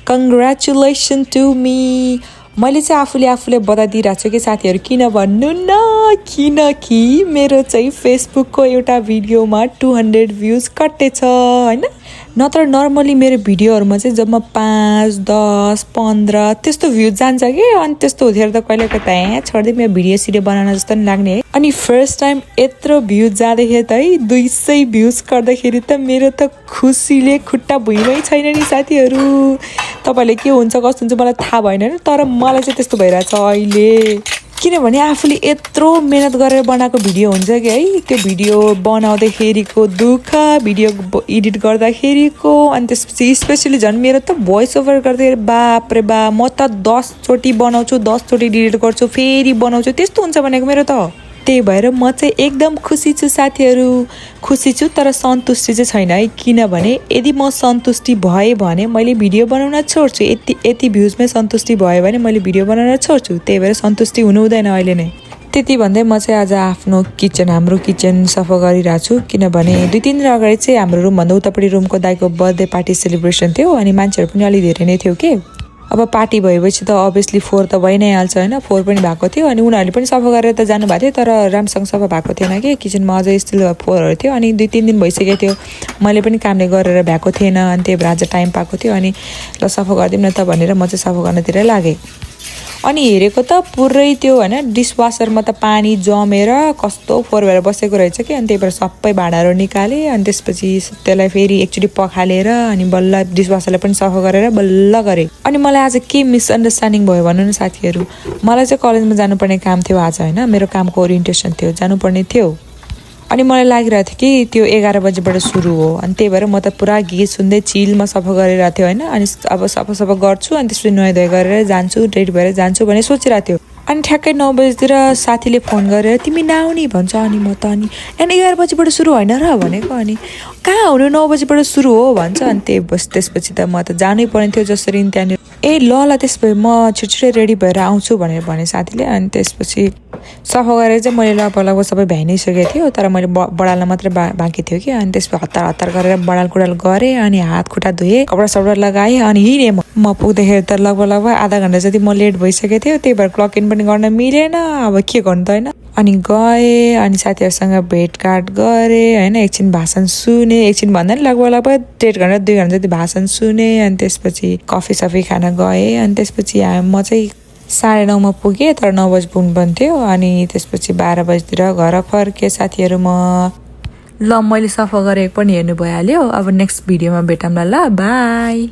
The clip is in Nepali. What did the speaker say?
Congratulation to me. मैले चाहिँ आफूले बताइदिइरहेको छु कि साथीहरू, किन भन्नु न, किनकि मेरो चाहिँ फेसबुकको एउटा भिडियोमा 200 भ्युज कटेछ हैन। नत्र नर्मली मेरो भिडियोहरूमा चाहिँ जम्मा 5, 10, 15 त्यस्तो भ्युज जान्छ कि, अनि त्यस्तो हुँदाखेरि त कहिले कता छोड्दै मेरो भिडियो सिडियो बनाउन जस्तो नि लाग्ने है। अनि फर्स्ट टाइम यत्रो भ्युज जाँदाखेरि त है 200 भ्युज गर्दाखेरि त मेरो त खुसीले खुट्टा भुइँमै छैन नि साथीहरू। तपाईँले के हुन्छ कस्तो हुन्छ मलाई थाहा भएन, तर मलाई चाहिँ त्यस्तो भइरहेछ अहिले। किनभने आफूले यत्रो मेहनत गरेर बनाएको भिडियो हुन्छ कि है, त्यो भिडियो बनाउँदाखेरिको दुःख, भिडियो एडिट गर्दाखेरिको, अनि त्यसपछि स्पेसली झन् मेरो त भोइस ओभर गर्दाखेरि बाप रे बा, म त 10 चोटि बनाउँछु, 10 चोटि डिलिट गर्छु, फेरि बनाउँछु, त्यस्तो हुन्छ भनेको मेरो त। त्यही भएर म चाहिँ एकदम खुसी छु साथीहरू, खुसी छु, तर सन्तुष्टि चाहिँ छैन है। किनभने यदि म सन्तुष्टि भएँ भने मैले भिडियो बनाउन छोड्छु, यति भ्युजमै सन्तुष्टि भयो भने मैले भिडियो बनाउन छोड्छु। त्यही भएर सन्तुष्टि हुनु हुँदैन अहिले नै। त्यति भन्दै म चाहिँ आज आफ्नो हाम्रो किचन सफा गरिरहेको छु। किनभने 2-3 दिन अगाडि चाहिँ हाम्रो रुमभन्दा उतापट्टि रुमको दाइको बर्थडे पार्टी सेलिब्रेसन थियो, अनि मान्छेहरू पनि अलि धेरै नै थियो के। अब पार्टी भएपछि त अभियसली 4 त भइ नै हाल्छ हैन, 4 पनि भएको थियो, अनि उनीहरूले पनि सफा गरेर त जानुभएको थियो, तर राम्रोसँग सफा भएको थिएन कि। किचनमा अझै स्टिल 4हरू थियो, अनि 2-3 दिन भइसकेको थियो, मैले पनि कामले गरेर भ्याएको थिएन, अनि त्यही भएर आज टाइम पाएको थियो, अनि ल सफा गरिदिउँ न त भनेर म चाहिँ सफा गर्नतिर लागेँ। अनि हेरेको त पुरै त्यो हैन डिसवासरमा त पानी जमेर कस्तो फोहोर भएर बसेको रहेछ कि, अनि त्यही भएर सबै भाँडाहरू निकालेँ, अनि त्यसपछि त्यसलाई फेरि एकचोटि पखालेर अनि बल्ल डिसवासरलाई पनि सफा गरेर बल्ल गरेँ। अनि मलाई आज के मिसअन्डरस्ट्यान्डिङ भयो भन्नु न साथीहरू, मलाई चाहिँ कलेजमा जानुपर्ने काम थियो आज हैन, मेरो कामको ओरिएन्टेसन थियो, जानुपर्ने थियो। अनि मलाई लागिरहेको थियो कि त्यो 11 बजेबाट सुरु हो, अनि त्यही भएर म त पुरा गीत सुन्दै चिलमा सफा गरिरहेको थियो हैन। अनि अब सफा गर्छु, अनि त्यसपछि नुहाइधुवाइ गरेर जान्छु, रेडी भएर जान्छु भन्ने सोचिरहेको थियो। अनि ठ्याक्कै 9 बजीतिर साथीले फोन गरेर तिमी नआउने भन्छ, अनि म त अनि 11 बजीबाट सुरु होइन र भनेको, अनि कहाँ हुनु 9 बजीबाट सुरु हो भन्छ। अनि त्यसपछि त म त जानै पर्ने थियो जसरी नि त्यहाँनिर। ल त्यस भए म छिटछिटै रेडी भएर आउँछु भने साथीले। अनि त्यसपछि सफा गरेर चाहिँ मैले लगभग सबै भ्याइ नै सकेको थियो, तर मैले बडाल्न मात्रै बाँकी थियो कि। अनि त्यसपछि हतार गरेर बडाल कुडाल गरेँ, अनि हात खुट्टा धोएँ, कपडा सपडा लगाएँ, अनि हिँडेँ। म पुग्दाखेरि त लगभग आधा घन्टा जति म लेट भइसकेको थियो, त्यही भएर क्लक इन पनि गर्न मिलेन। अब के गर्नु त होइन, अनि गएँ, अनि साथीहरूसँग भेटघाट गरेँ होइन, एकछिन भाषण सुने, एकछिन भन्दा नि लगभग 1.5 घन्टा 2 घन्टा जति भाषण सुने। अनि त्यसपछि कफी सफी खान गएँ, अनि त्यसपछि म चाहिँ 9:30 मा पुगेँ, तर 9 बजी पुग्नुपर्ने थियो। अनि त्यसपछि 12 बजीतिर घर फर्केँ साथीहरू म। ल मैले सफा गरेको पनि हेर्नु भइहाल्यो, अब नेक्स्ट भिडियोमा भेटौँला, ल बाई।